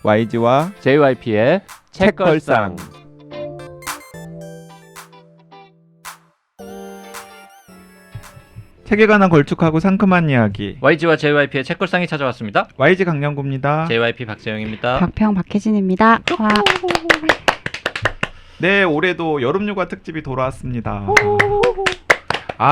YG와 JYP의 책걸상. 책에 관한 걸쭉하고 상큼한 이야기. YG와 JYP의 책걸상이 찾아왔습니다. YG 강량구입니다. JYP 박재영입니다. 박평 박혜진입니다. 와. 네, 올해도 여름휴가 특집이 돌아왔습니다.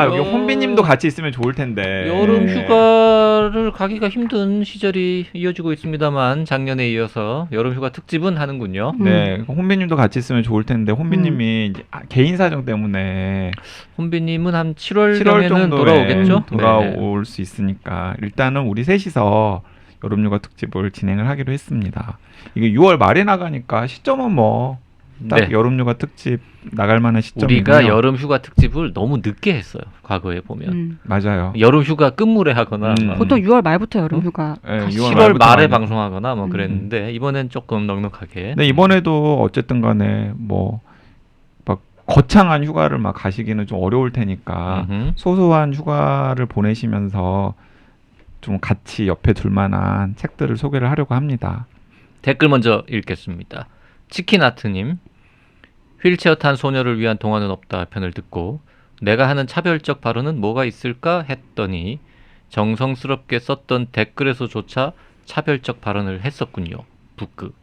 여기 혼비님도 같이 있으면 좋을 텐데. 여름 휴가를 가기가 힘든 시절이 이어지고 있습니다만 작년에 이어서 여름 휴가 특집은 하는군요. 네, 혼비님도 같이 있으면 좋을 텐데 혼비님이 이제 개인 사정 때문에 혼비님은 한 7월 7월 정도는 돌아오겠죠? 돌아올 수 있으니까 일단은 우리 셋이서 여름휴가 특집을 진행을 하기로 했습니다. 이게 6월 말에 나가니까 시점은 뭐 딱 여름휴가 특집 나갈 만한 시점이고요. 우리가 여름 휴가 특집을 너무 늦게 했어요. 과거에 보면. 맞아요. 여름 휴가 끝물에 하거나 보통 6월 말부터 여름 휴가 7월 말에 방송하거나 뭐 그랬는데 이번엔 조금 넉넉하게. 네, 이번에도 어쨌든 간에 뭐 막 거창한 휴가를 막 가시기는 좀 어려울 테니까 소소한 휴가를 보내시면서 좀 같이 옆에 둘 만한 책들을 소개를 하려고 합니다. 댓글 먼저 읽겠습니다. 치킨아트님, 휠체어 탄 소녀를 위한 동화는 없다 편을 듣고 내가 하는 차별적 발언은 뭐가 있을까 했더니 정성스럽게 썼던 댓글에서조차 차별적 발언을 했었군요. 부끄.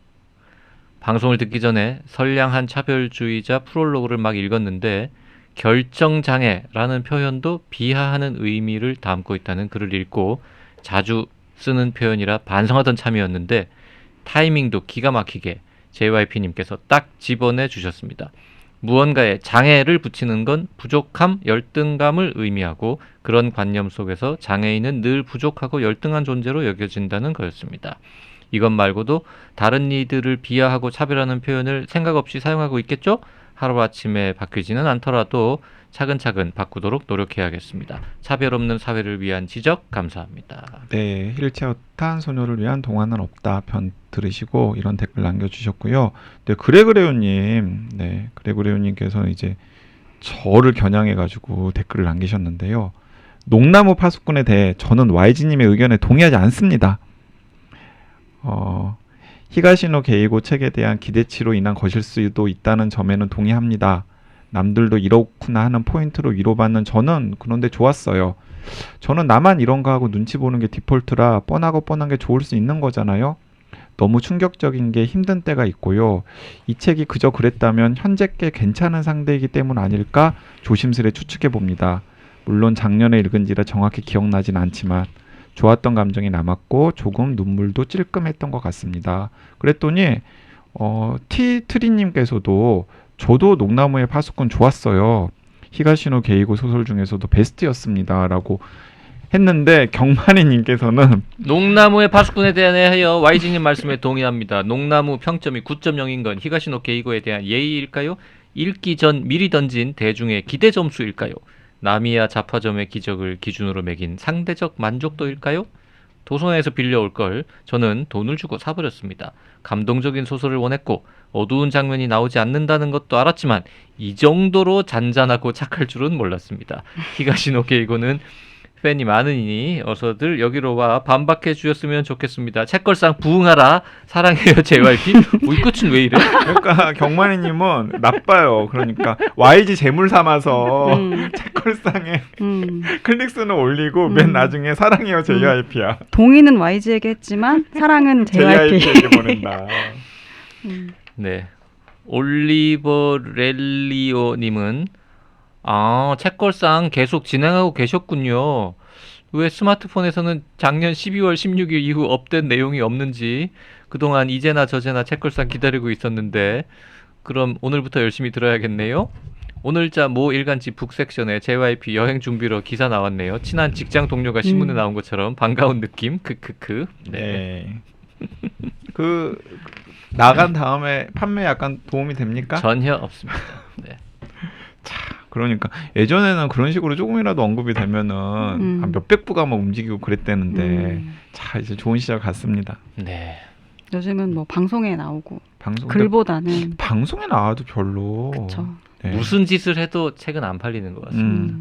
방송을 듣기 전에 선량한 차별주의자 프롤로그를 막 읽었는데 결정장애라는 표현도 비하하는 의미를 담고 있다는 글을 읽고 자주 쓰는 표현이라 반성하던 참이었는데 타이밍도 기가 막히게 JYP님께서 딱 집어내 주셨습니다. 무언가에 장애를 붙이는 건 부족함, 열등감을 의미하고 그런 관념 속에서 장애인은 늘 부족하고 열등한 존재로 여겨진다는 거였습니다. 이것 말고도 다른 이들을 비하하고 차별하는 표현을 생각 없이 사용하고 있겠죠? 하루아침에 바뀌지는 않더라도 차근차근 바꾸도록 노력해야겠습니다. 차별 없는 사회를 위한 지적 감사합니다. 네, 휠체어 탄 소녀를 위한 동화는 없다 편 들으시고 이런 댓글 남겨주셨고요. 네, 그레그레오님, 그레그레오님께서는 이제 저를 겨냥해가지고 댓글을 남기셨는데요. 농나무 파수꾼에 대해 저는 YG님의 의견에 동의하지 않습니다. 히가시노 게이고 책에 대한 기대치로 인한 것일 수도 있다는 점에는 동의합니다. 남들도 이렇구나 하는 포인트로 위로받는 저는 그런데 좋았어요. 저는 나만 이런가 하고 눈치 보는 게 디폴트라 뻔하고 뻔한 게 좋을 수 있는 거잖아요. 너무 충격적인 게 힘든 때가 있고요. 이 책이 그저 그랬다면 현재 꽤 괜찮은 상대이기 때문 아닐까 조심스레 추측해 봅니다. 물론 작년에 읽은지라 정확히 기억나진 않지만 좋았던 감정이 남았고 조금 눈물도 찔끔했던 것 같습니다. 그랬더니 티트리님께서도 저도 농나무의 파수꾼 좋았어요. 히가시노 게이고 소설 중에서도 베스트였습니다. 라고 했는데 경만이님께서는 농나무의 파수꾼에 대하여 YG님 말씀에 동의합니다. 농나무 평점이 9.0인 건 히가시노 게이고에 대한 예의일까요? 읽기 전 미리 던진 대중의 기대 점수일까요? 나미야 잡화점의 기적을 기준으로 매긴 상대적 만족도일까요? 도서관에서 빌려올 걸 저는 돈을 주고 사버렸습니다. 감동적인 소설을 원했고 어두운 장면이 나오지 않는다는 것도 알았지만 이 정도로 잔잔하고 착할 줄은 몰랐습니다. 히가시노 게이고는 팬이 많으니 어서들 여기로 와 반박해 주셨으면 좋겠습니다. 책걸상 부응하라. 사랑해요 JYP. 이 끝은 왜 이래? 그러니까 경만이님은 나빠요. 그러니까 YG 재물 삼아서 책걸상에 클릭수는 올리고 맨 나중에 사랑해요 JYP야. 동의는 YG에게 했지만 사랑은 JYP. JYP에게 보낸다. 네, 올리버렐리오님은 책걸상 계속 진행하고 계셨군요. 왜 스마트폰에서는 작년 12월 16일 이후 업된 내용이 없는지 그동안 이제나 저제나 책걸상 기다리고 있었는데 그럼 오늘부터 열심히 들어야겠네요. 오늘자 모 일간지 북섹션에 JYP 여행 준비로 기사 나왔네요. 친한 직장 동료가 신문에 나온 것처럼 반가운 느낌. 크크크. 네. 그 나간 다음에 판매 약간 도움이 됩니까? 전혀 없습니다. 네. 그러니까 예전에는 그런 식으로 조금이라도 언급이 되면은 한 몇백 부가 막 움직이고 그랬대는데 자 이제 좋은 시절 같습니다. 네. 요즘은 뭐 방송에 나오고 방송 글보다는 방송에 나와도 별로. 그쵸. 네. 무슨 짓을 해도 책은 안 팔리는 것 같습니다.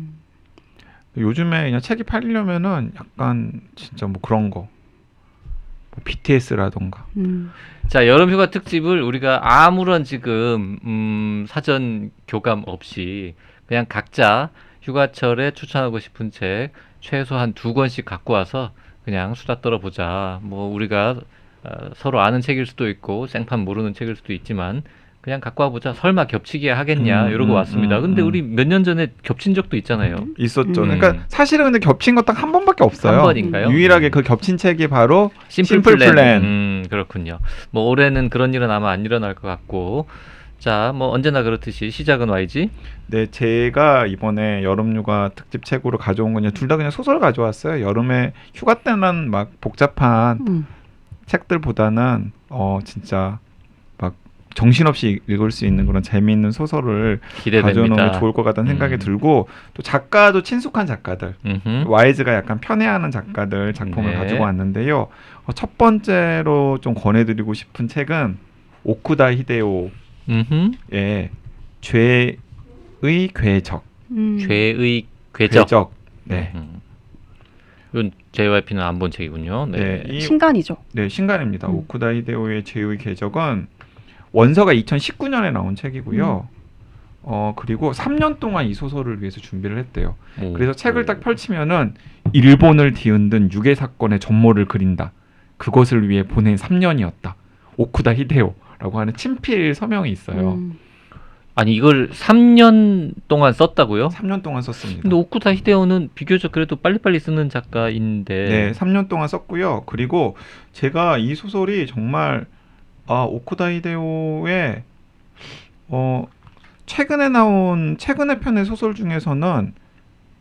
요즘에 그냥 책이 팔리려면은 약간 진짜 뭐 그런 거. BTS라던가. 자, 여름휴가 특집을 우리가 아무런 지금 사전 교감 없이 그냥 각자 휴가철에 추천하고 싶은 책 최소한 2권씩 갖고 와서 그냥 수다 떨어보자. 뭐 우리가 서로 아는 책일 수도 있고 생판 모르는 책일 수도 있지만 그냥 갖고 와보자. 설마 겹치게 하겠냐 이러고 왔습니다. 근데 우리 몇 년 전에 겹친 적도 있잖아요. 있었죠. 음. 그러니까 사실은 근데 겹친 거 딱 한 번밖에 없어요. 한 번인가요? 유일하게 그 겹친 책이 바로 심플 플랜. 플랜. 그렇군요. 뭐 올해는 그런 일은 아마 안 일어날 것 같고. 자, 뭐 언제나 그렇듯이 시작은 YG. 네, 제가 이번에 여름휴가 특집 책으로 가져온 건 둘 다 그냥 소설 가져왔어요. 여름에 휴가 때는 막 복잡한 책들보다는 진짜 막 정신없이 읽을 수 있는 그런 재미있는 소설을 가져오는 기대됩니다. 게 좋을 것 같다는 생각이 들고 또 작가도 친숙한 작가들 와이즈가 약간 편애하는 작가들 작품을 네. 가지고 왔는데요. 첫 번째로 좀 권해드리고 싶은 책은 오쿠다 히데오의 죄의 궤적. 죄의 궤적. 네. 이건 JYP는 안 본 책이군요. 네. 네, 신간이죠. 네, 신간입니다. 오쿠다 히데오의 죄의 궤적은 원서가 2019년에 나온 책이고요. 그리고 3년 동안 이 소설을 위해서 준비를 했대요. 그래서 책을 딱 펼치면은 일본을 뒤흔든 유괴 사건의 전모를 그린다. 그것을 위해 보낸 3년이었다. 오쿠다 히데오라고 하는 친필 서명이 있어요. 아니 이걸 3년 동안 썼다고요? 3년 동안 썼습니다. 근데 오쿠다 히데오는 비교적 그래도 빨리빨리 쓰는 작가인데. 네, 3년 동안 썼고요. 그리고 제가 이 소설이 정말 오쿠다 히데오의 최근에 편의 소설 중에서는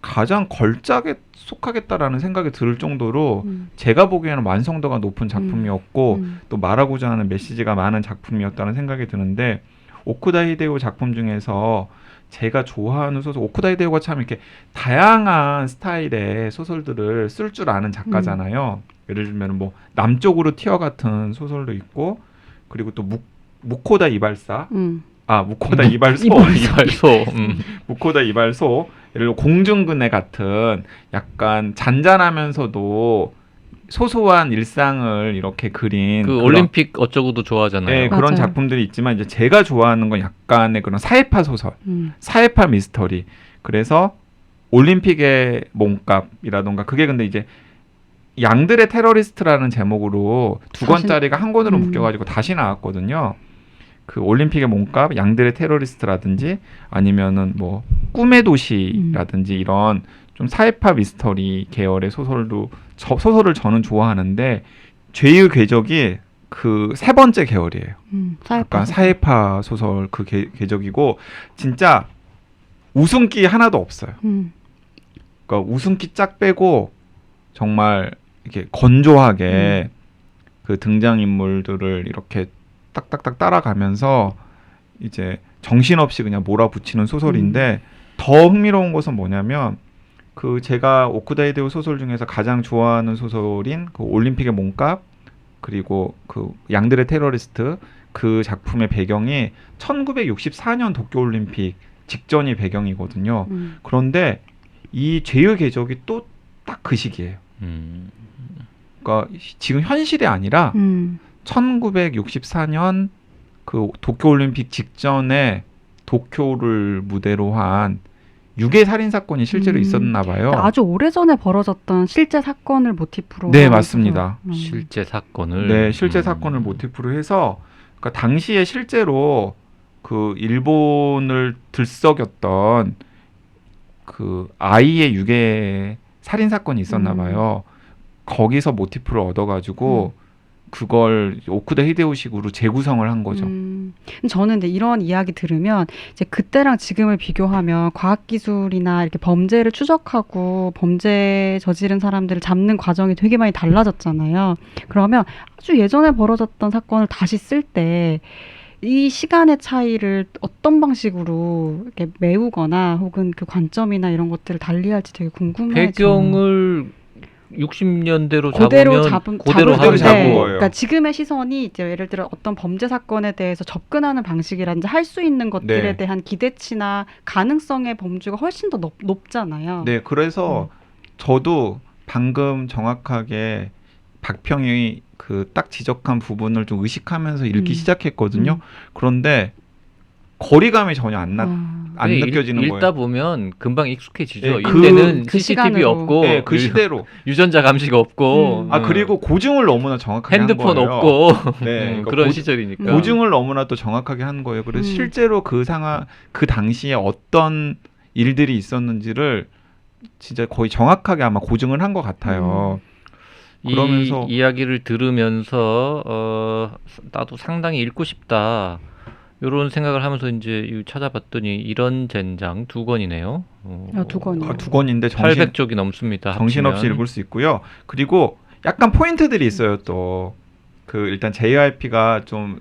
가장 걸작에 속하겠다라는 생각이 들 정도로 제가 보기에는 완성도가 높은 작품이었고 또 말하고자 하는 메시지가 많은 작품이었다는 생각이 드는데 오쿠다 히데오 작품 중에서 제가 좋아하는 소설, 오쿠다 히데오가 참 이렇게 다양한 스타일의 소설들을 쓸 줄 아는 작가잖아요. 예를 들면 뭐 남쪽으로 튀어 같은 소설도 있고 그리고 또 무코다 이발사 무코다 이발소 무코다 이발소 예를 들어 공중근해 같은 약간 잔잔하면서도 소소한 일상을 이렇게 그린 그 그런, 올림픽 어쩌고도 좋아하잖아요. 네, 그런 맞아요. 작품들이 있지만 이제 제가 좋아하는 건 약간의 그런 사회파 소설, 사회파 미스터리. 그래서 올림픽의 몸값이라던가 그게 근데 이제 양들의 테러리스트라는 제목으로 2권짜리가 한 권으로 묶여가지고 다시 나왔거든요. 그 올림픽의 몸값, 양들의 테러리스트라든지 아니면은 뭐 꿈의 도시라든지 이런 좀 사회파 미스터리 계열의 소설을 저는 좋아하는데 죄의 궤적이 그 3번째 계열이에요. 약간 사회파 소설 그 궤적이고 진짜 웃음기 하나도 없어요. 그러니까 웃음기 쫙 빼고 정말 이렇게 건조하게 그 등장인물들을 이렇게 딱딱딱 따라가면서 이제 정신없이 그냥 몰아붙이는 소설인데 더 흥미로운 것은 뭐냐면 그 제가 오쿠다 히데오 소설 중에서 가장 좋아하는 소설인 그 올림픽의 몸값 그리고 그 양들의 테러리스트 그 작품의 배경이 1964년 도쿄올림픽 직전이 배경이거든요. 그런데 이 죄의 궤적이 또 딱 그 시기예요. 그러니까 지금 현실이 아니라 1964년 그 도쿄올림픽 직전에 도쿄를 무대로 한 유괴 살인 사건이 실제로 있었나 봐요. 아주 오래전에 벌어졌던 실제 사건을 모티프로. 네, 맞습니다. 실제 사건을. 네, 실제 사건을 모티프로 해서 그러니까 당시에 실제로 그 일본을 들썩였던 그 아이의 유괴 살인 사건이 있었나 봐요. 거기서 모티프를 얻어가지고 그걸 오쿠다 히데오식으로 재구성을 한 거죠. 저는 근데 이런 이야기 들으면 이제 그때랑 지금을 비교하면 과학기술이나 이렇게 범죄를 추적하고 범죄 저지른 사람들을 잡는 과정이 되게 많이 달라졌잖아요. 그러면 아주 예전에 벌어졌던 사건을 다시 쓸 때 이 시간의 차이를 어떤 방식으로 이렇게 메우거나 혹은 그 관점이나 이런 것들을 달리할지 되게 궁금해요. 배경을 60년대로 그대로 잡으면 그대로 잡은 잡은 거예요. 그러니까 지금의 시선이 이제 예를 들어 어떤 범죄 사건에 대해서 접근하는 방식이라든지 할 수 있는 것들에 네. 대한 기대치나 가능성의 범주가 훨씬 더 높잖아요. 네, 그래서 저도 방금 정확하게 박평이 그 그 딱 지적한 부분을 좀 의식하면서 읽기 시작했거든요. 음. 그런데 거리감이 전혀 안 근데 느껴지는 읽다 거예요. 보면 금방 익숙해지죠. 예, 이때는 그 CCTV 시간으로. 없고 네, 그 시대로. 유전자 감식 없고 그리고 고증을 너무나 정확하게 한 핸드폰 거예요. 없고 네, 그러니까 그런 시절이니까. 고증을 너무나 또 정확하게 한 거예요. 그래서 실제로 그 상황, 그 당시에 어떤 일들이 있었는지를 진짜 거의 정확하게 아마 고증을 한 것 같아요. 그러면서 이 이야기를 들으면서 나도 상당히 읽고 싶다. 이런 생각을 하면서 이제 찾아봤더니 이런 젠장 2권이네요. 2권이요. 2권인데 800쪽이 넘습니다. 정신없이 합치면. 읽을 수 있고요. 그리고 약간 포인트들이 있어요. 또 그 일단 JYP가 좀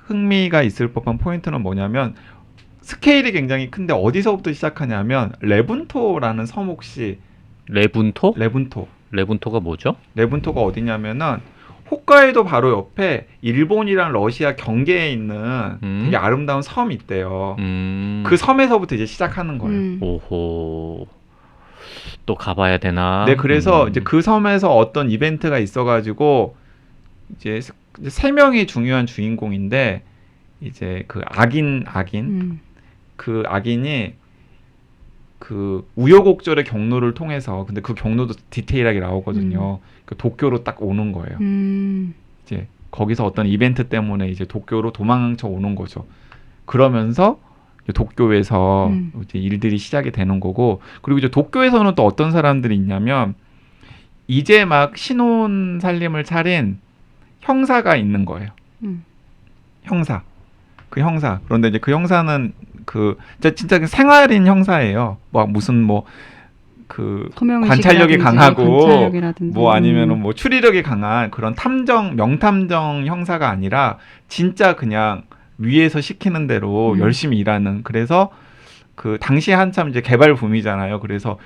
흥미가 있을 법한 포인트는 뭐냐면 스케일이 굉장히 큰데 어디서부터 시작하냐면 레분토라는 섬 혹시 레분토? 레분토 레분토가 뭐죠? 레분토가 어디냐면은 홋카이도 바로 옆에 일본이랑 러시아 경계에 있는 되게 아름다운 섬이 있대요. 그 섬에서부터 이제 시작하는 거예요. 오호. 또 가봐야 되나? 네, 그래서 이제 그 섬에서 어떤 이벤트가 있어가지고 이제 3명이 중요한 주인공인데 이제 그 악인 그 악인이 그 우여곡절의 경로를 통해서 근데 그 경로도 디테일하게 나오거든요. 그 도쿄로 딱 오는 거예요. 이제 거기서 어떤 이벤트 때문에 이제 도쿄로 도망쳐 오는 거죠. 그러면서 도쿄에서 이제 일들이 시작이 되는 거고 그리고 이제 도쿄에서는 또 어떤 사람들이 있냐면 이제 막 신혼 살림을 차린 형사가 있는 거예요. 형사. 그 형사. 그런데 이제 그 형사는 그 진짜 생활인 형사예요. 뭐 무슨 그 관찰력이 강하고 뭐 아니면은 뭐 추리력이 강한 그런 명탐정 형사가 아니라 진짜 그냥 위에서 시키는 대로 열심히 일하는 그래서 그 당시에 한참 이제 개발 붐이잖아요. 그래서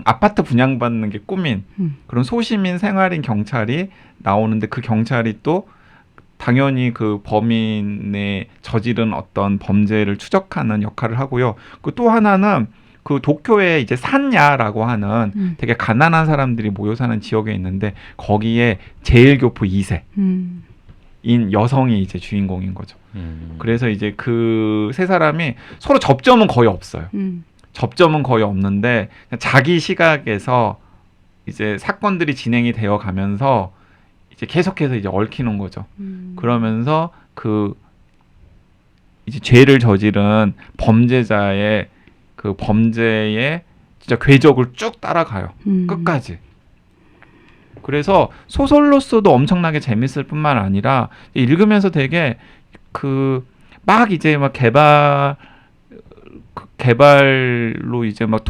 아파트 분양받는 게 꿈인 그런 소시민 생활인 경찰이 나오는데 그 경찰이 또 당연히 그 범인의 저지른 어떤 범죄를 추적하는 역할을 하고요. 그 또 하나는 그 도쿄에 이제 산야라고 하는 되게 가난한 사람들이 모여 사는 지역에 있는데 거기에 제일교포 2세인 여성이 이제 주인공인 거죠. 그래서 이제 그 세 사람이 서로 접점은 거의 없어요. 접점은 거의 없는데 자기 시각에서 이제 사건들이 진행이 되어 가면서 이제 계속해서 이제 얽히는 거죠. 그러면서 그 이제 죄를 저지른 범죄자의 그 범죄의 진짜 궤적을 쭉 따라가요. 끝까지. 그래서 소설로서도 엄청나게 재밌을 뿐만 아니라 읽으면서 되게 그 막 이제 막 개발로 이제 막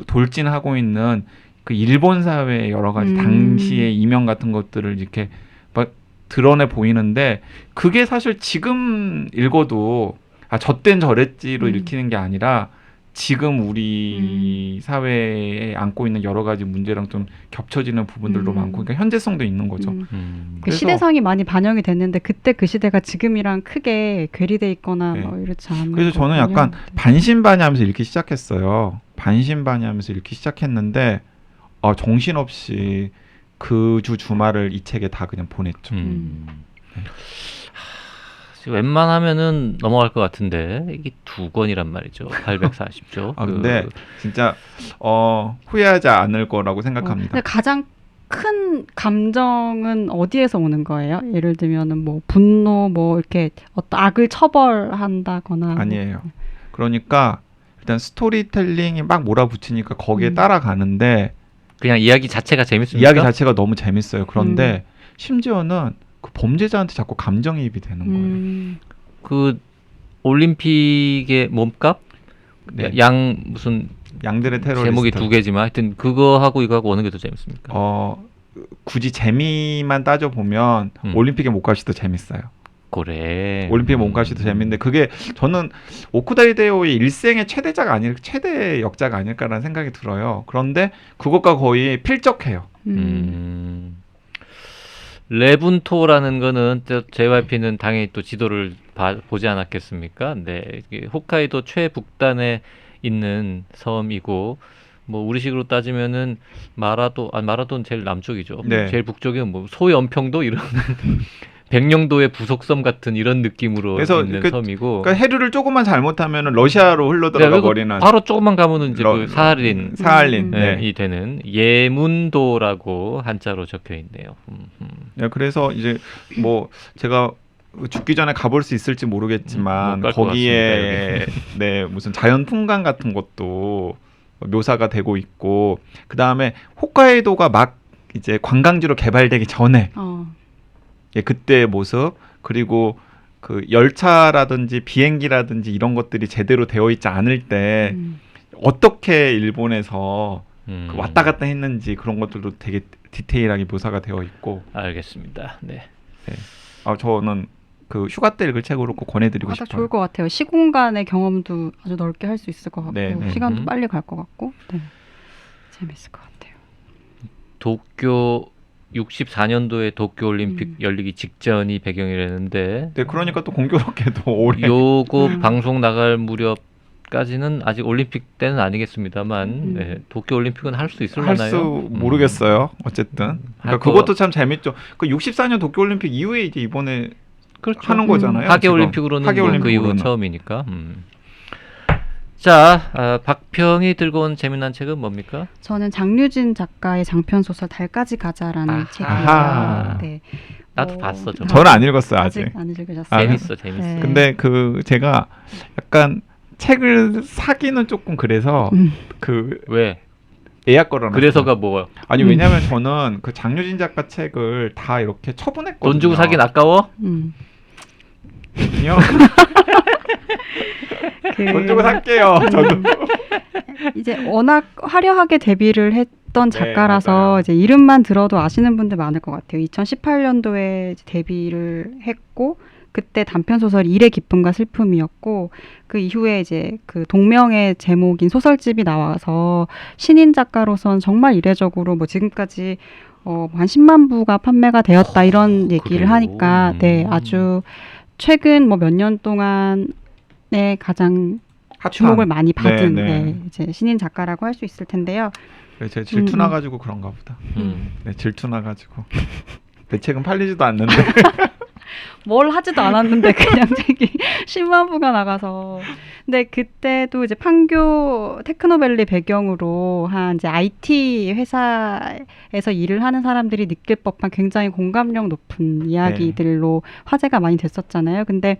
돌진하고 있는 그 일본 사회의 여러 가지 당시의 이면 같은 것들을 이렇게 막 드러내 보이는데 그게 사실 지금 읽어도 저땐 저랬지로 읽히는 게 아니라 지금 우리 사회에 안고 있는 여러 가지 문제랑 좀 겹쳐지는 부분들도 많고 그러니까 현재성도 있는 거죠. 그 시대상이 많이 반영이 됐는데 그때 그 시대가 지금이랑 크게 괴리돼 있거나 네. 뭐 이렇지 않은 그래서 저는 약간 반신반의하면서 읽기 시작했어요. 반신반의하면서 읽기 시작했는데 정신없이 그 주말을 이 책에 다 그냥 보냈죠. 웬만하면은 넘어갈 것 같은데 이게 2권이란 말이죠. 840조. 근데 진짜 후회하지 않을 거라고 생각합니다. 근데 가장 큰 감정은 어디에서 오는 거예요? 예를 들면은 뭐 분노, 뭐 이렇게 어떤 악을 처벌한다거나 아니에요. 그러니까 일단 스토리텔링이 막 몰아붙이니까 거기에 따라가는데 그냥 이야기 자체가 재밌습니까? 이야기 자체가 너무 재밌어요. 그런데 심지어는 그 범죄자한테 자꾸 감정이입이 되는 거예요. 그 올림픽의 몸값? 네. 무슨 양들의 테러리스트. 제목이 2개지만 하여튼 그거하고 이거하고 어느 게 더 재밌습니까? 굳이 재미만 따져보면 올림픽의 몸값이 더 재밌어요. 그래. 올림픽의 몸값이 더 재밌는데 그게 저는 오쿠다 히데요의 일생의 최대 역자가 아닐까라는 생각이 들어요. 그런데 그것과 거의 필적해요. 레분토라는 거는 JYP는 당연히 또 지도를 보지 않았겠습니까? 네, 이게 홋카이도 최북단에 있는 섬이고 뭐 우리식으로 따지면은 마라돈 제일 남쪽이죠. 네. 제일 북쪽이면 뭐 소연평도 이런 백령도의 부속섬 같은 이런 느낌으로 그래서 있는 그- 섬이고. 그러니까 해류를 조금만 잘못하면 러시아로 흘러들어가 그리고 버리는 바로 조금만 가면은 이제 러- 그 사할린 사할린. 음. 네. 이 되는 예문도라고 한자로 적혀 있네요. 네, 그래서 이제 뭐 제가 죽기 전에 가볼 수 있을지 모르겠지만 못갈것 거기에 네 무슨 자연 풍광 같은 것도 묘사가 되고 있고 그 다음에 홋카이도가 막 이제 관광지로 개발되기 전에 예, 그때의 모습 그리고 그 열차라든지 비행기라든지 이런 것들이 제대로 되어 있지 않을 때 어떻게 일본에서 그 왔다 갔다 했는지 그런 것들도 되게 디테일하게 묘사가 되어 있고 알겠습니다. 네. 저는 그 휴가 때 읽을 책으로 꼭 권해드리고 딱 싶어요. 좋을 것 같아요. 시공간의 경험도 아주 넓게 할 수 있을 것 같고 네, 네. 시간도 빨리 갈 것 같고 네. 재밌을 것 같아요. 도쿄 64년도에 도쿄 올림픽 열리기 직전이 배경이라는데 네, 그러니까 또 공교롭게도 올해 요거 방송 나갈 무렵까지는 아직 올림픽 때는 아니겠습니다만 네, 도쿄 올림픽은 할 수 있을라나요? 할 수 모르겠어요. 어쨌든 할 그러니까 그것도 참 재밌죠. 그 64년 도쿄 올림픽 이후에 이제 이번에 그렇죠. 하는 거잖아요. 하계 지금. 올림픽으로는 하계 뭐그 이후 올림픽으로는. 처음이니까. 자, 박평이 들고 온 재미난 책은 뭡니까? 저는 장류진 작가의 장편 소설 달까지 가자라는 아하. 책이에요. 네. 나도 봤어, 저거. 저는 안 읽었어요 아직. 아직 안 읽으셨어요? 아, 재밌어. 네. 근데 그 제가 약간 책을 사기는 조금 그래서 그 왜? 예약 걸어놨어요. 그래서가 뭐야? 아니 왜냐면 저는 그 장유진 작가 책을 다 이렇게 처분했거든요. 돈 주고 사긴 아까워? 아니요. 그- 돈 주고 살게요. 저도. 이제 워낙 화려하게 데뷔를 했던 네, 작가라서 맞아요. 이제 이름만 들어도 아시는 분들 많을 것 같아요. 2018년도에 데뷔를 했고 그때 단편 소설 일의 기쁨과 슬픔이었고 그 이후에 이제 그 동명의 제목인 소설집이 나와서 신인 작가로선 정말 이례적으로 뭐 지금까지 한 10만 부가 판매가 되었다 이런 얘기를 그래요? 하니까 네 아주 최근 뭐 몇 년 동안에 가장 핫한. 주목을 많이 받은 네, 네. 네, 이제 신인 작가라고 할 수 있을 텐데요. 그래서 제가 질투나 가지고 그런가 보다. 네, 질투나 가지고. 내 책은 팔리지도 않는데. 뭘 하지도 않았는데 그냥 책이 10만 부가 나가서. 근데 그때도 이제 판교 테크노밸리 배경으로 한 이제 IT 회사에서 일을 하는 사람들이 느낄 법한 굉장히 공감력 높은 이야기들로 화제가 많이 됐었잖아요. 근데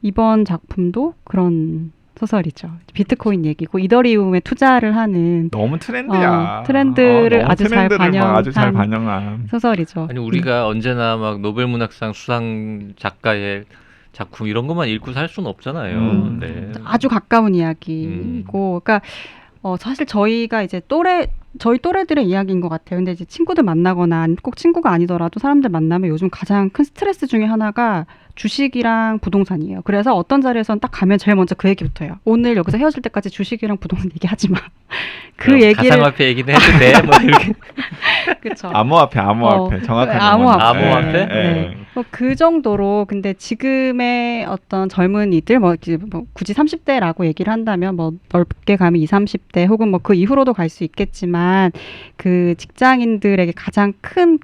이번 작품도 그런 소설이죠. 비트코인 얘기고 이더리움에 투자를 하는 너무 트렌드야. 트렌드를 너무 아주 잘 트렌드를 막 아주 잘 반영한 반영한. 소설이죠. 아니 우리가 언제나 막 노벨문학상 수상 작가의 작품 이런 것만 읽고 살 수는 없잖아요. 네. 아주 가까운 이야기고, 그러니까 사실 저희가 이제 저희 또래들의 이야기인 것 같아요. 근데 이제 친구들 만나거나 꼭 친구가 아니더라도 사람들 만나면 요즘 가장 큰 스트레스 중에 하나가 주식이랑 부동산이에요. 그래서 어떤 자리에서는 딱 가면 제일 먼저 그 얘기부터 해요. 오늘 여기서 헤어질 때까지 주식이랑 부동산 얘기하지 마. 그 얘기를 가상화폐 얘기는 해도 돼. 뭐 이렇게. 그렇죠. 암호화폐 정확하게. 암호화폐. 암호화폐? 네. 그 정도로 근데 지금의 어떤 젊은이들 뭐 굳이 30대라고 얘기를 한다면 뭐 넓게 가면 20, 30대 혹은 뭐 그 이후로도 갈 수 있겠지만 그 직장인들에게 가장 큰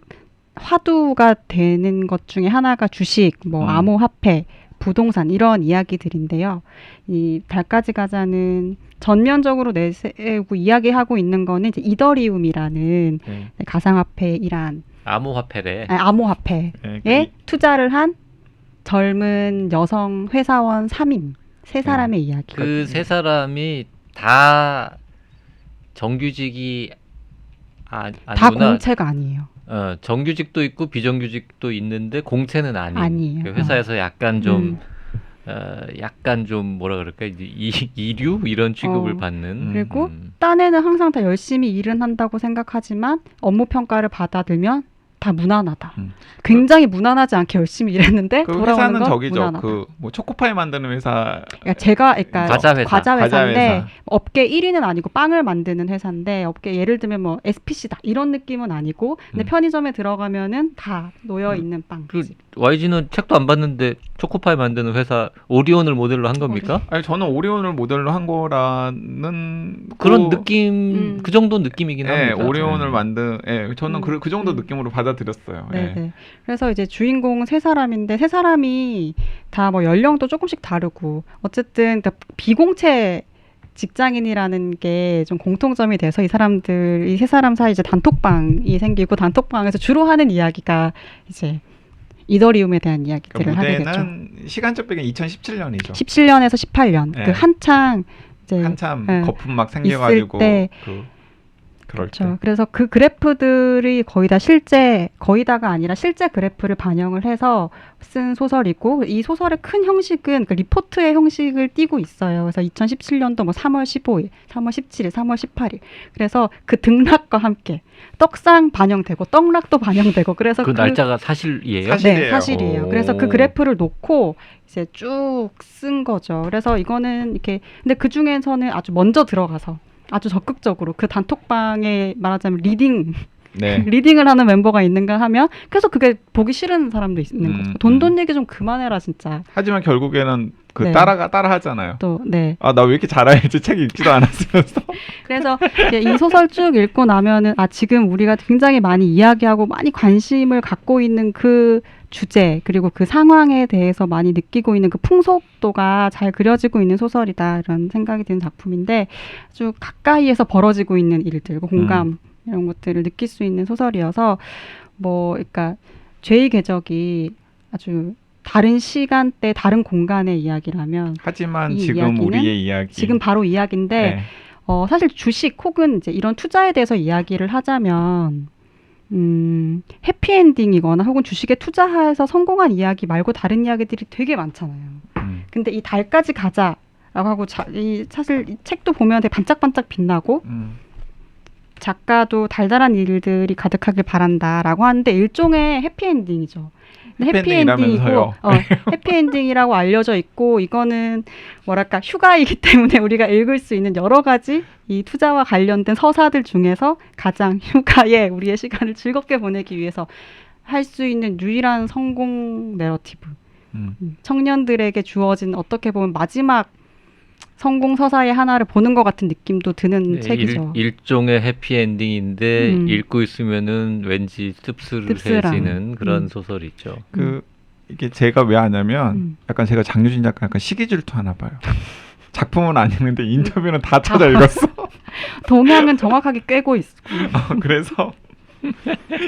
화두가 되는 것 중에 하나가 주식, 뭐 암호화폐, 부동산 이런 이야기들인데요. 이 달까지 가자는 전면적으로 내세우고 이야기하고 있는 거는 이제 이더리움이라는 가상화폐 일환 암호화폐래. 암호화폐에 네, 투자를 한 젊은 여성 회사원 3인 세 사람의 이야기. 그 세 사람이 다 정규직이 다 아니구나. 공채가 아니에요. 정규직도 있고 비정규직도 있는데 공채는 아니에요. 그 회사에서 약간 좀 뭐라 그럴까 이제 이류 이런 취급을 받는. 그리고 딴에는 항상 다 열심히 일은 한다고 생각하지만 업무 평가를 받아들면 다 무난하다. 굉장히 무난하지 않게 열심히 일했는데 그 돌아오는 회사는 건 저기죠. 무난하다. 그 뭐 초코파이 만드는 회사. 과자 회사. 과자 회사인데 과자 회사. 업계 1위는 아니고 빵을 만드는 회사인데 업계 예를 들면 뭐 SPC다 이런 느낌은 아니고 근데 편의점에 들어가면은 다 놓여 있는 빵. 그 YG는 책도 안 봤는데 초코파이 만드는 회사 오리온을 모델로 한 겁니까? 아니 저는 오리온을 모델로 한 거라는 그런 느낌, 그 정도 느낌이긴 예, 합니다. 오리온을 만든 저는 음. 그 정도 느낌으로 받아들였어요. 예. 네네. 그래서 이제 주인공 세 사람인데 세 사람이 다 뭐 연령도 조금씩 다르고 어쨌든 그러니까 비공채 직장인이라는 게 좀 공통점이 돼서 이 사람들 이 세 사람 사이 이제 단톡방이 생기고 단톡방에서 주로 하는 이야기가 이제 이더리움에 대한 이야기들을 그러니까 하게 되죠. 무대는 시간적 배경 2017년이죠. 17년에서 18년 네. 그 한창 이제 한참 네. 거품 막 생겨가지고 때. 그럴 때. 그렇죠. 그래서 그 그래프들이 거의 다가 아니라 실제 그래프를 반영을 해서 쓴 소설이고 이 소설의 큰 형식은 그 리포트의 형식을 띠고 있어요. 그래서 2017년도 뭐 3월 15일, 3월 17일, 3월 18일. 그래서 그 등락과 함께 떡상 반영되고 떡락도 반영되고 그래서 그 날짜가 사실이에요? 사실이에요. 네, 사실이에요. 오. 그래서 그 그래프를 놓고 이제 쭉 쓴 거죠. 그래서 이거는 이렇게 근데 그 중에서는 아주 먼저 들어가서 아주 적극적으로 그 단톡방에 말하자면 네. 리딩을 하는 멤버가 있는가 하면 계속 그게 보기 싫은 사람도 있는 거죠. 돈 얘기 좀 그만해라 진짜. 하지만 결국에는 그 네. 따라 하잖아요. 또 네. 아, 나 왜 이렇게 잘알지? 책 읽지도 않았으면서. 그래서 이제 이 소설 쭉 읽고 나면은 지금 우리가 굉장히 많이 이야기하고 많이 관심을 갖고 있는 그 주제 그리고 그 상황에 대해서 많이 느끼고 있는 그 풍속도가 잘 그려지고 있는 소설이다 이런 생각이 드는 작품인데 아주 가까이에서 벌어지고 있는 일들, 그 공감 이런 것들을 느낄 수 있는 소설이어서 그러니까 죄의 궤적이 아주 다른 시간대, 다른 공간의 이야기라면 하지만 이 지금 이야기는 우리의 이야기. 지금 바로 이야기인데 네. 사실 주식 혹은 이제 이런 투자에 대해서 이야기를 하자면 해피엔딩이거나 혹은 주식에 투자해서 성공한 이야기 말고 다른 이야기들이 되게 많잖아요. 근데 이 달까지 가자라고 하고 사실 이 책도 보면 되게 반짝반짝 빛나고 작가도 달달한 일들이 가득하길 바란다라고 하는데 일종의 해피엔딩이죠. 근데 해피엔딩이라면서요. 해피엔딩이라고 알려져 있고 이거는 뭐랄까 휴가이기 때문에 우리가 읽을 수 있는 여러 가지 이 투자와 관련된 서사들 중에서 가장 휴가에 우리의 시간을 즐겁게 보내기 위해서 할 수 있는 유일한 성공 내러티브. 청년들에게 주어진 어떻게 보면 마지막 성공 서사의 하나를 보는 것 같은 느낌도 드는 책이죠. 일종의 해피엔딩인데 읽고 있으면은 왠지 씁쓸해지는 그런 소설이죠. 이게 제가 왜 하냐면 약간 제가 장유진 작가 약간 시기 질투하나 봐요. 작품은 안 읽는데 인터뷰는 다 찾아 읽었어. 동향은 정확하게 꿰고 있고. 그래서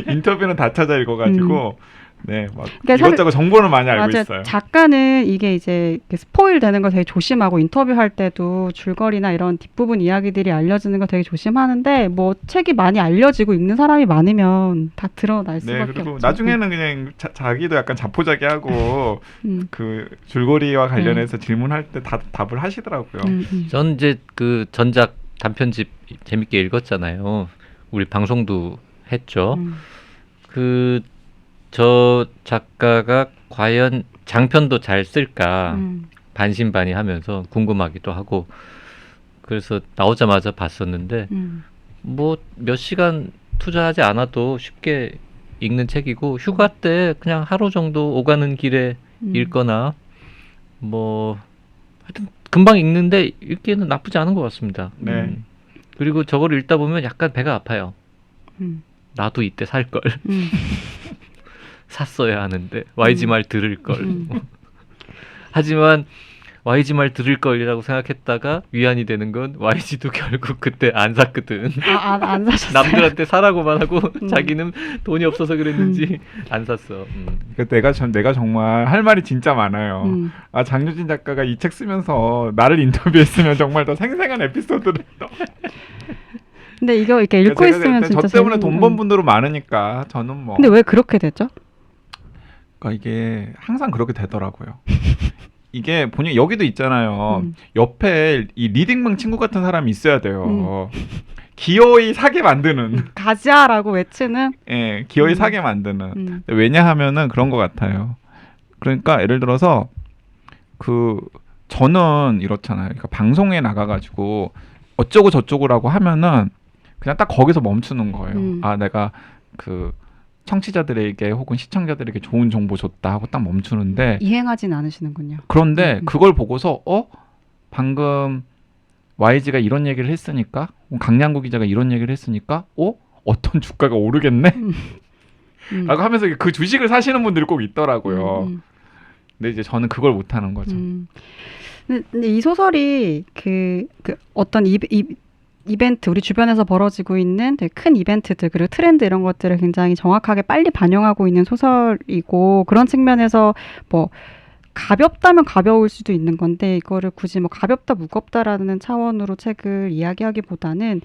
인터뷰는 다 찾아 읽어가지고 네, 막 그러니까 이것저것 정보는 많이 알고 맞아요. 있어요. 작가는 이게 이제 스포일 되는 거 되게 조심하고 인터뷰할 때도 줄거리나 이런 뒷부분 이야기들이 알려지는 거 되게 조심하는데 뭐 책이 많이 알려지고 읽는 사람이 많으면 다 드러날 수밖에 네, 그리고 없죠. 나중에는 그냥 자기도 약간 자포자기하고 그 줄거리와 관련해서 질문할 때 다 답을 하시더라고요. 전 이제 그 전작 단편집 재밌게 읽었잖아요. 우리 방송도 했죠. 저 작가가 과연 장편도 잘 쓸까 반신반의하면서 궁금하기도 하고 그래서 나오자마자 봤었는데 뭐 몇 시간 투자하지 않아도 쉽게 읽는 책이고 휴가 때 그냥 하루 정도 오가는 길에 읽거나 뭐 하여튼 금방 읽는데 읽기에는 나쁘지 않은 것 같습니다. 네. 그리고 저걸 읽다 보면 약간 배가 아파요. 나도 이때 살 걸. 샀어야 하는데 YG 말 들을 걸. 하지만 YG 말 들을 걸이라고 생각했다가 위안이 되는 건 YG도 결국 그때 안 샀거든. 안 사셨어요? 남들한테 사라고만 하고 자기는 돈이 없어서 그랬는지 안 샀어. 내가 정말 할 말이 진짜 많아요. 장유진 작가가 이 책 쓰면서 나를 인터뷰했으면 정말 더 생생한 에피소드를. 근데 이거 이렇게 읽고 있으면 진짜 저 때문에 돈 번 분들은 많으니까 저는 뭐. 근데 왜 그렇게 되죠? 그러니까 이게 항상 그렇게 되더라고요. 이게 본인 여기도 있잖아요. 옆에 이 리딩방 친구 같은 사람이 있어야 돼요. 기어이 사게 만드는. 가자라고 외치는. 예, 기어이 사게 만드는. 왜냐하면은 그런 것 같아요. 그러니까 예를 들어서 저는 이렇잖아요. 그러니까 방송에 나가가지고 어쩌고 저쩌고라고 하면은 그냥 딱 거기서 멈추는 거예요. 내가 청취자들에게 혹은 시청자들에게 좋은 정보 줬다 하고 딱 멈추는데 이행하진 않으시는군요. 그런데 그걸 보고서 방금 YG가 이런 얘기를 했으니까 강량구 기자가 이런 얘기를 했으니까 어떤 주가가 오르겠네? 라고 하면서 그 주식을 사시는 분들이 꼭 있더라고요. 근데 이제 저는 그걸 못하는 거죠. 근데 이 소설이 그 어떤 이벤트, 우리 주변에서 벌어지고 있는 되게 큰 이벤트들 그리고 트렌드 이런 것들을 굉장히 정확하게 빨리 반영하고 있는 소설이고, 그런 측면에서 뭐 가볍다면 가벼울 수도 있는 건데 이거를 굳이 뭐 가볍다 무겁다라는 차원으로 책을 이야기하기보다는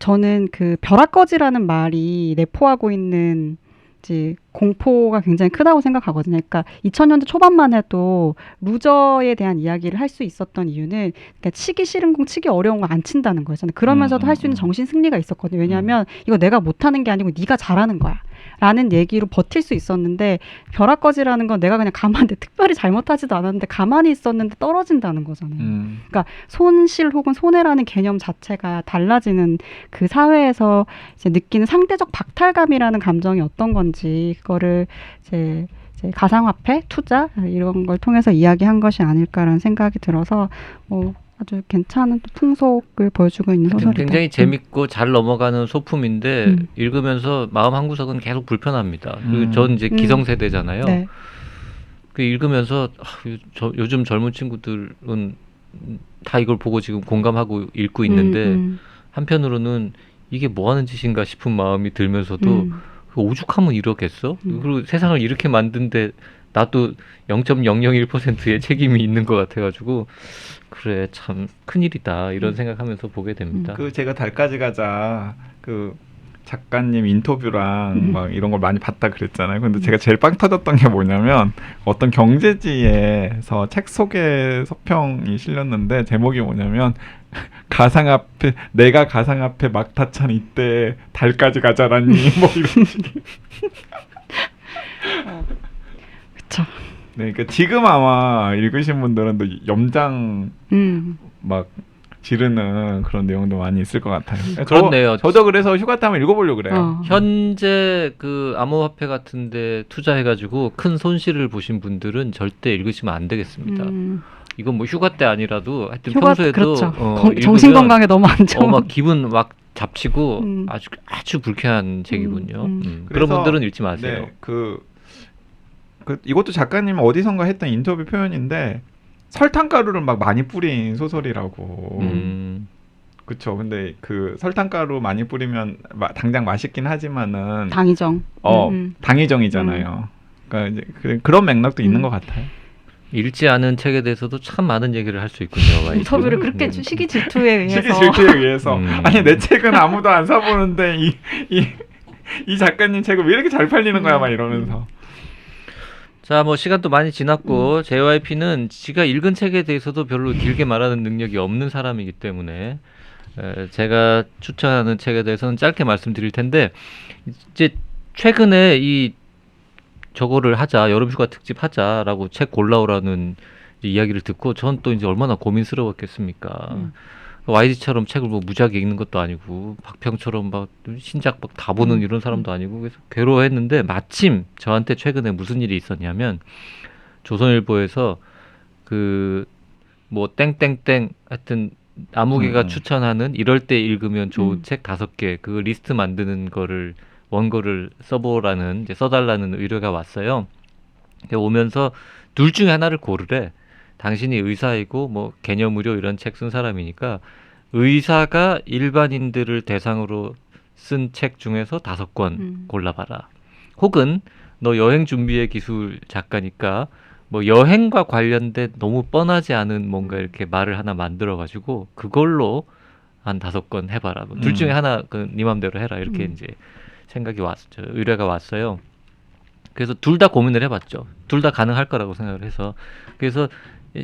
저는 그 벼락거지라는 말이 내포하고 있는 이제 공포가 굉장히 크다고 생각하거든요. 그러니까 2000년대 초반만 해도 루저에 대한 이야기를 할 수 있었던 이유는 그러니까 치기 싫은 공, 치기 어려운 거 안 친다는 거였잖아요. 그러면서도 할 수 있는 정신 승리가 있었거든요. 왜냐하면 이거 내가 못하는 게 아니고 네가 잘하는 거야 라는 얘기로 버틸 수 있었는데, 벼락거지라는 건 내가 그냥 가만히 특별히 잘못하지도 않았는데 가만히 있었는데 떨어진다는 거잖아요. 그러니까 손실 혹은 손해라는 개념 자체가 달라지는 그 사회에서 이제 느끼는 상대적 박탈감이라는 감정이 어떤 건지, 그거를 이제 가상화폐, 투자 이런 걸 통해서 이야기한 것이 아닐까라는 생각이 들어서 아주 괜찮은 또 풍속을 보여주고 있는 소설이다. 굉장히 재밌고 잘 넘어가는 소품인데 읽으면서 마음 한 구석은 계속 불편합니다. 그리고 전 이제 기성세대잖아요. 네. 그 읽으면서 요즘 젊은 친구들은 다 이걸 보고 지금 공감하고 읽고 있는데 한편으로는 이게 뭐 하는 짓인가 싶은 마음이 들면서도 오죽하면 이러겠어? 그리고 세상을 이렇게 만든데 나도 0.001%의 책임이 있는 것 같아가지고 그래 참 큰일이다 이런 생각하면서 보게 됩니다. 그 제가 달까지 가자 그 작가님 인터뷰랑 막 이런 걸 많이 봤다 그랬잖아요. 근데 제가 제일 빵 터졌던 게 뭐냐면 어떤 경제지에서 책 소개 서평이 실렸는데 제목이 뭐냐면 가상화폐, 내가 가상화폐 막타찬 이때 달까지 가자라니 뭐 이런 식의. 그쵸. 네, 그러니까 지금 아마 읽으신 분들은 또 염장 막 지르는 그런 내용도 많이 있을 것 같아요. 그렇네요. 저도 그래서 휴가 때 한번 읽어보려고 그래요. 현재 그 암호화폐 같은데 투자해가지고 큰 손실을 보신 분들은 절대 읽으시면 안 되겠습니다. 이건 뭐 휴가 때 아니라도 하여튼 평소에도 그렇죠. 정신 건강에 너무 안 좋은. 막 기분 막 잡치고 아주 불쾌한 책이군요. 그런 분들은 읽지 마세요. 네, 이것도 작가님 어디선가 했던 인터뷰 표현인데 설탕가루를 막 많이 뿌린 소설이라고. 그렇죠. 근데 그 설탕가루 많이 뿌리면 당장 맛있긴 하지만은 당위정. 당위정이잖아요. 그러니까 이제 그런 맥락도 있는 것 같아요. 읽지 않은 책에 대해서도 참 많은 얘기를 할 수 있군요. 인터뷰를 그렇게 시기 질투에 의해서. 시기 질투에 의해서. 아니 내 책은 아무도 안 사보는데 이 작가님 책은 왜 이렇게 잘 팔리는 거야 막 이러면서. 자, 뭐 시간도 많이 지났고 JYP는 지가 읽은 책에 대해서도 별로 길게 말하는 능력이 없는 사람이기 때문에 제가 추천하는 책에 대해서는 짧게 말씀드릴 텐데, 이제 최근에 저거를 하자, 여름휴가 특집 하자라고 책 골라오라는 이야기를 듣고 전 또 이제 얼마나 고민스러웠겠습니까. YG처럼 책을 뭐 무지하게 읽는 것도 아니고 박평처럼 막 신작 막 다 보는 이런 사람도 아니고 그래서 괴로워했는데, 마침 저한테 최근에 무슨 일이 있었냐면 조선일보에서 그 뭐 땡땡땡 하여튼 아무개가 추천하는 이럴 때 읽으면 좋은 책 5개 그 리스트 만드는 거를 원고를 써보라는 이제 써달라는 의뢰가 왔어요. 오면서 둘 중에 하나를 고르래. 당신이 의사이고 뭐 개념 의료 이런 책 쓴 사람이니까 의사가 일반인들을 대상으로 쓴 책 중에서 5권 골라봐라. 혹은 너 여행 준비의 기술 작가니까 뭐 여행과 관련된 너무 뻔하지 않은 뭔가 이렇게 말을 하나 만들어가지고 그걸로 한 5권 해봐라. 둘 중에 하나 네 맘대로 해라. 이렇게 이제 생각이 왔죠. 의뢰가 왔어요. 그래서 둘 다 고민을 해봤죠. 둘 다 가능할 거라고 생각을 해서. 그래서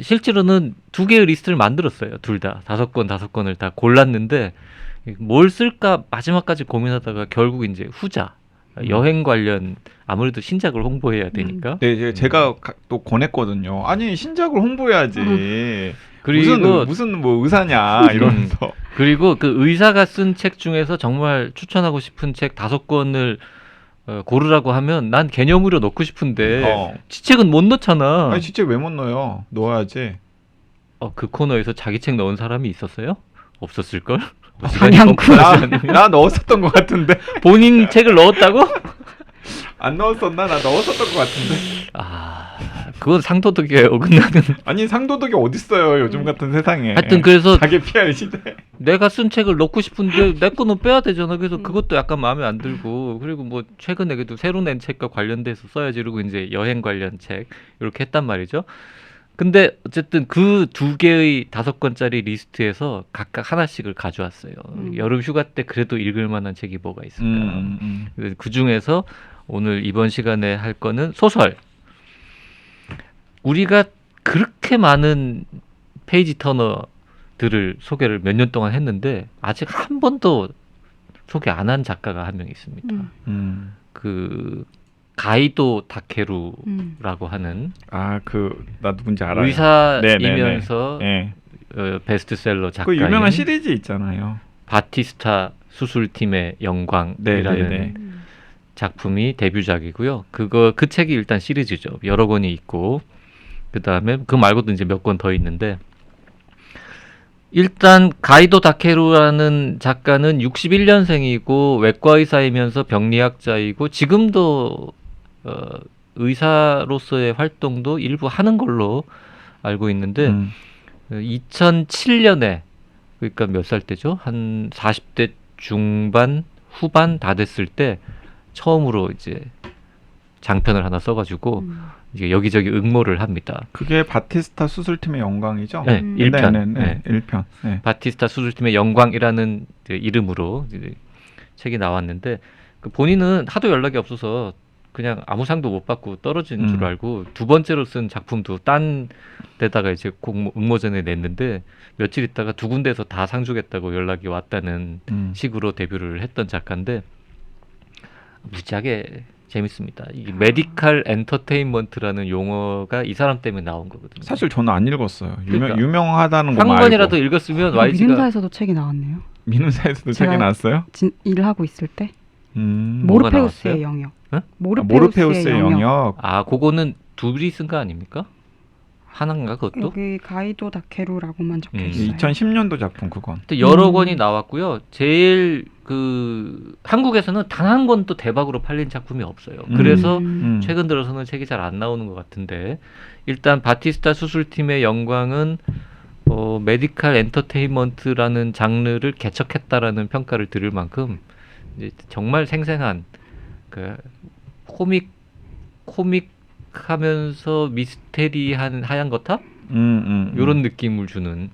실제로는 2개의 리스트를 만들었어요. 둘 다 5권을 다 골랐는데 뭘 쓸까 마지막까지 고민하다가 결국 이제 후자, 여행 관련 아무래도 신작을 홍보해야 되니까. 네, 제가 또 권했거든요. 아니 신작을 홍보해야지. 그리고 무슨 뭐 의사냐 이러면서. 그리고 그 의사가 쓴 책 중에서 정말 추천하고 싶은 책 5권을 고르라고 하면 난 개념으로 넣고 싶은데 어. 지책은 못 넣잖아. 아니 진짜 왜 못 넣어요? 넣어야지. 그 코너에서 자기 책 넣은 사람이 있었어요? 없었을 걸? 강양구. 나 넣었었던 것 같은데. 본인 책을 넣었다고? 안 넣었었나? 나 넣었었던 것 같은데. 그건 상도덕에 어긋나는. 아니 상도덕이 어딨어요 요즘 같은 세상에. 하여튼 그래서 자기 PR 시대. 내가 쓴 책을 넣고 싶은데 내 거는 빼야 되잖아. 그래서 그것도 약간 마음에 안 들고, 그리고 뭐 최근에 그래도 새로 낸 책과 관련돼서 써야지 이러고 이제 여행 관련 책 이렇게 했단 말이죠. 근데 어쨌든 그 두 개의 5권짜리 리스트에서 각각 하나씩을 가져왔어요. 여름 휴가 때 그래도 읽을 만한 책이 뭐가 있을까. 그 중에서 오늘 이번 시간에 할 거는 소설. 우리가 그렇게 많은 페이지 터너들을 소개를 몇 년 동안 했는데 아직 한 번도 소개 안 한 작가가 한 명 있습니다. 그 가이도 다케루라고 하는 나 누군지 알아요. 의사이면서 네. 베스트셀러 그 작가인 유명한 시리즈 있잖아요. 바티스타 수술팀의 영광이라는 네. 작품이 데뷔작이고요. 그 책이 일단 시리즈죠. 여러 권이 있고, 그 다음에 그 말고도 이제 몇 권 더 있는데, 일단 가이도 다케루라는 작가는 61년생이고 외과 의사이면서 병리학자이고 지금도 의사로서의 활동도 일부 하는 걸로 알고 있는데 2007년에, 그러니까 몇 살 때죠? 한 40대 중반 후반 다 됐을 때 처음으로 이제 장편을 하나 써가지고 이제 여기저기 응모를 합니다. 그게 바티스타 수술팀의 영광이죠? 네, 1편. 네. 1편. 네. 바티스타 수술팀의 영광이라는 이제 이름으로 이제 책이 나왔는데, 본인은 하도 연락이 없어서 그냥 아무 상도 못 받고 떨어진 줄 알고 두 번째로 쓴 작품도 딴 데다가 이제 응모전에 냈는데 며칠 있다가 두 군데에서 다 상 주겠다고 연락이 왔다는 식으로 데뷔를 했던 작가인데 무지하게 재밌습니다. 이 메디컬 엔터테인먼트라는 용어가 이 사람 때문에 나온 거거든요. 사실 저는 안 읽었어요. 그러니까. 유명하다는 한 것만 권이라도 알고. 읽었으면 YG가 민음사에서도 책이 나왔네요. 민음사에서도 제가 책이 나왔어요? 일을 하고 있을 때 뭐가 모르페우스의 나왔어요? 영역. 응? 모르페우스의 영역. 그거는 둘이 쓴 거 아닙니까? 하나인가 그것도? 여기 가이도 다케루라고만 적혀 있어요. 2010년도 작품 그건. 여러 권이 나왔고요. 제일 한국에서는 단 한 권도 대박으로 팔린 작품이 없어요. 그래서 최근 들어서는 책이 잘 안 나오는 것 같은데, 일단 바티스타 수술팀의 영광은 메디컬 엔터테인먼트라는 장르를 개척했다라는 평가를 들을 만큼 이제 정말 생생한 그 코믹하면서 미스테리한 하얀 거탑 이런 느낌을 주는.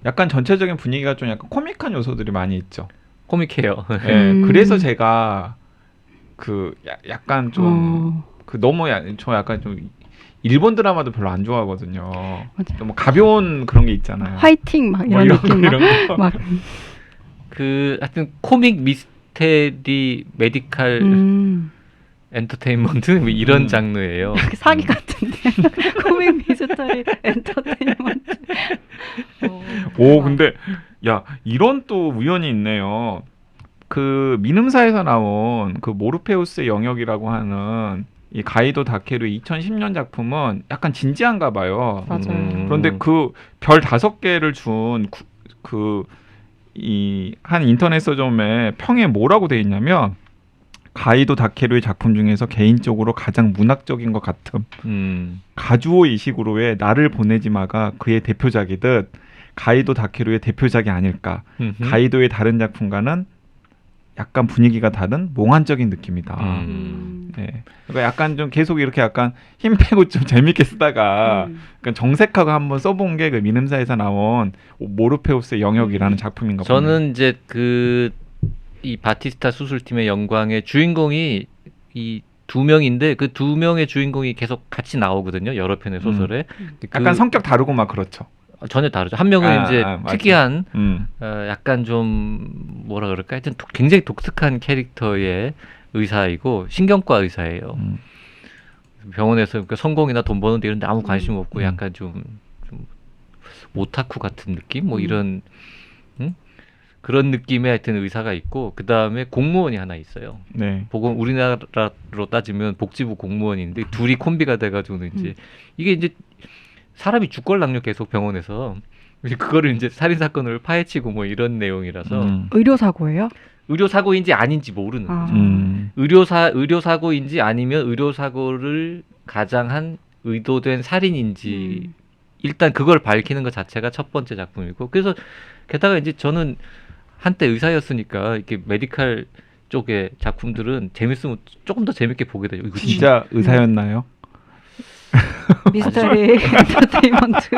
약간 전체적인 분위기가 좀 약간 코믹한 요소들이 많이 있죠. 코믹해요. 네, 그래서 제가 약간 좀 저 약간 좀 일본 드라마도 별로 안 좋아하거든요. 맞아요. 너무 가벼운 그런 게 있잖아요. 화이팅 막 이런 느낌 막 하여튼 코믹 미스테리 메디컬 엔터테인먼트 뭐 이런 장르예요. 사기 같은데. 코믹 미스터리 엔터테인먼트. 근데 야, 이런 또 우연이 있네요. 그 민음사에서 나온 그 모르페우스의 영역이라고 하는 이 가이도 다케루 2010년 작품은 약간 진지한가 봐요. 맞아요. 그런데 그 별 5개를 준 이 한 인터넷 서점에 평에 뭐라고 돼 있냐면, 가이도 다케루의 작품 중에서 개인적으로 가장 문학적인 것 같음. 가주오 이시구로의 나를 보내지 마가 그의 대표작이듯 가이도 다케루의 대표작이 아닐까. 가이도의 다른 작품과는 약간 분위기가 다른 몽환적인 느낌이다. 네. 그러니까 약간 좀 계속 이렇게 약간 힘 빼고 좀 재밌게 쓰다가 그러니까 정색하고 한번 써본 게 그 민음사에서 나온 모르페우스의 영역이라는 작품인가 보네요. 저는 이제 이 바티스타 수술팀의 영광의 주인공이 이 2명인데 그 2명의 주인공이 계속 같이 나오거든요. 여러 편의 소설에. 약간 성격 다르고 막 그렇죠. 전혀 다르죠. 한 명은 이제 특이한 약간 좀 뭐라 그럴까? 하여튼 굉장히 독특한 캐릭터의 의사이고 신경과 의사예요. 병원에서 성공이나 돈 버는데 이런 데 아무 관심 없고 약간 좀 오타쿠 같은 느낌? 뭐 이런. 그런 느낌의 하여튼 의사가 있고 그 다음에 공무원이 하나 있어요. 네. 보건 우리나라로 따지면 복지부 공무원인데 둘이 콤비가 돼가지고는 이제 이게 이제 사람이 죽걸랑요 계속 병원에서 이제 그거를 이제 살인 사건을 파헤치고 뭐 이런 내용이라서 의료사고예요? 의료 사고인지 아닌지 모르는 아. 거죠. 의료 사고인지 아니면 의료 사고를 가장한 의도된 살인인지 일단 그걸 밝히는 것 자체가 첫 번째 작품이고 그래서 게다가 이제 저는 한때 의사였으니까 이렇게 메디칼 쪽의 작품들은 재밌으면 조금 더 재밌게 보게 되죠. 이거 진짜 의사였나요? 미스터리 엔터테인먼트.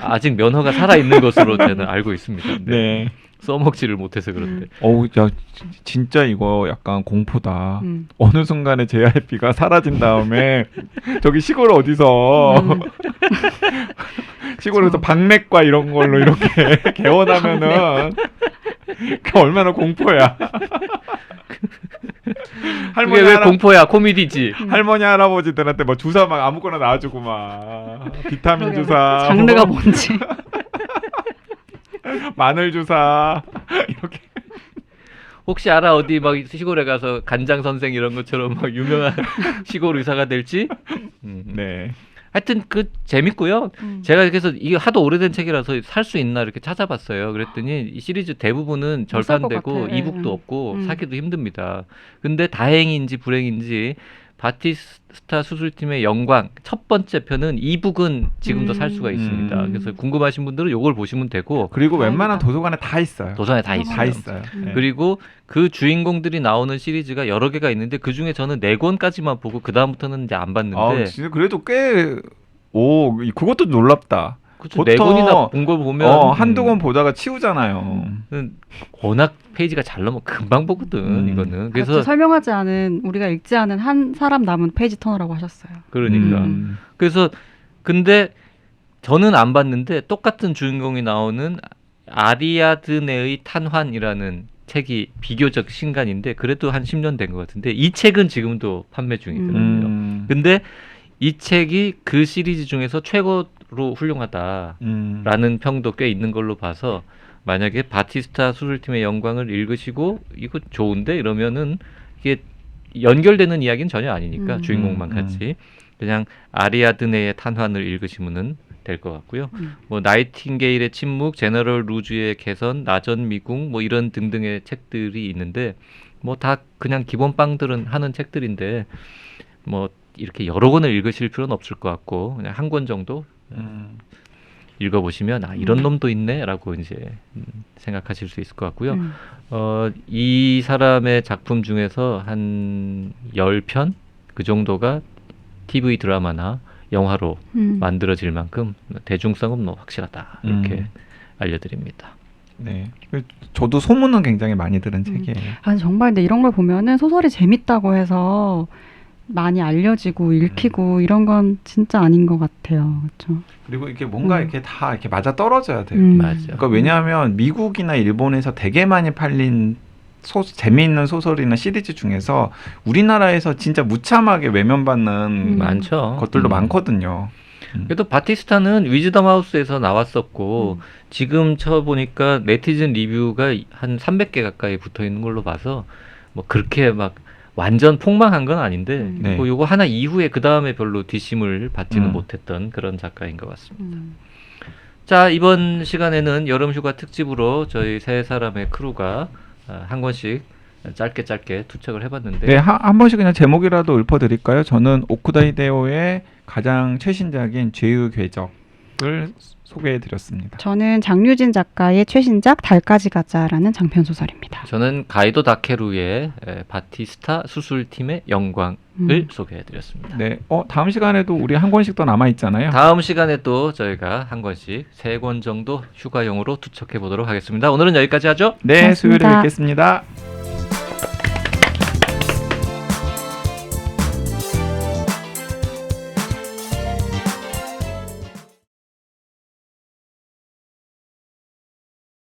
아직 면허가 살아 있는 것으로 저는 알고 있습니다. 네. 써먹지를 못해서 그런데. 어우, 야, 진짜 이거 약간 공포다. 음. 어느 순간에 JYP가 사라진 다음에 저기 시골 어디서 시골에서 박맥과 이런 걸로 이렇게 개원하면은 그 얼마나 공포야. 그게 왜 공포야? 코미디지. 할머니 할아버지들한테 뭐 주사 막 아무거나 놔주고 막 비타민 그러게요. 주사, 장르가 뭔지. 마늘 주사 이렇게. 혹시 알아? 어디 막 시골에 가서 간장 선생 이런 것처럼 막 유명한 시골 의사가 될지? 네. 하여튼 그 재밌고요. 제가 그래서 이게 하도 오래된 책이라서 살 수 있나 이렇게 찾아봤어요. 그랬더니 이 시리즈 대부분은 못살것 절판되고 같아. 이북도 없고 음. 사기도 힘듭니다. 근데 다행인지 불행인지 바티스타 수술팀의 영광 첫 번째 편은 이북은 지금도 살 수가 있습니다. 음. 그래서 궁금하신 분들은 요걸 보시면 되고 그리고 웬만한 다행이다. 도서관에 다 있어요. 도서관에 다 있어요. 다 있어요. 네. 그리고 그 주인공들이 나오는 시리즈가 여러 개가 있는데 그 중에 저는 4권까지만 보고 그 다음부터는 이제 안 봤는데 아, 진짜 그래도 꽤 그것도 놀랍다. 그쵸, 보통 4권이나 본 걸 보면 한두 권 보다가 치우잖아요. 워낙 페이지가 잘 넘어 금방 보거든 이거는. 그래서 그래서 설명하지 않은 우리가 읽지 않은 한 사람 남은 페이지 터너라고 하셨어요. 그러니까 음. 그래서 근데 저는 안 봤는데 똑같은 주인공이 나오는 아리아드네의 탄환이라는 책이 비교적 신간인데 그래도 한 10년 된 것 같은데 이 책은 지금도 판매 중이더라고요. 근데 이 책이 그 시리즈 중에서 최고로 훌륭하다라는 평도 꽤 있는 걸로 봐서 만약에 바티스타 수술팀의 영광을 읽으시고 이거 좋은데 이러면은 이게 연결되는 이야기는 전혀 아니니까 주인공만 같이 그냥 아리아드네의 탄환을 읽으시면은 될 것 같고요. 뭐 나이팅게일의 침묵, 제너럴 루즈의 개선, 나전 미궁 뭐 이런 등등의 책들이 있는데 뭐 다 그냥 기본 빵들은 하는 책들인데 뭐 이렇게 여러 권을 읽으실 필요는 없을 것 같고 그냥 한 권 정도 읽어보시면 아 이런 놈도 있네라고 이제 생각하실 수 있을 것 같고요. 이 사람의 작품 중에서 한 10편 그 정도가 TV 드라마나 영화로 만들어질 만큼 대중성은 뭐 확실하다 이렇게 알려드립니다. 네, 저도 소문은 굉장히 많이 들은 책이에요. 아, 정말 근데 이런 걸 보면은 소설이 재밌다고 해서 많이 알려지고 읽히고 이런 건 진짜 아닌 것 같아요. 그렇죠? 그리고 이게 뭔가 이렇게 다 이렇게 맞아 떨어져야 돼요. 맞아. 그러니까 왜냐하면 미국이나 일본에서 되게 많이 팔린 재미있는 소설이나 시리즈 중에서 우리나라에서 진짜 무참하게 외면받는 많죠. 것들도 많거든요. 그래도 바티스타는 위즈덤 하우스에서 나왔었고 지금 쳐보니까 네티즌 리뷰가 한 300개 가까이 붙어 있는 걸로 봐서 뭐 그렇게 막 완전 폭망한 건 아닌데 네. 뭐 요거 하나 이후에 그 다음에 별로 뒷심을 받지는 못했던 그런 작가인 것 같습니다. 자, 이번 시간에는 여름휴가 특집으로 저희 세 사람의 크루가 한 권씩 짧게 투척을 해봤는데 네, 한 번씩 그냥 제목이라도 읊어드릴까요? 저는 오쿠다 히데오의 가장 최신작인 죄의 궤적을 소개해드렸습니다. 저는 장유진 작가의 최신작 달까지 가자라는 장편 소설입니다. 저는 가이도 다케루의 바티스타 수술팀의 영광을 소개해드렸습니다. 네, 다음 시간에도 우리 한 권씩 더 남아 있잖아요. 다음 시간에 또 저희가 한 권씩 3권 정도 휴가용으로 투척해 보도록 하겠습니다. 오늘은 여기까지 하죠. 네, 고맙습니다. 수요일에 뵙겠습니다.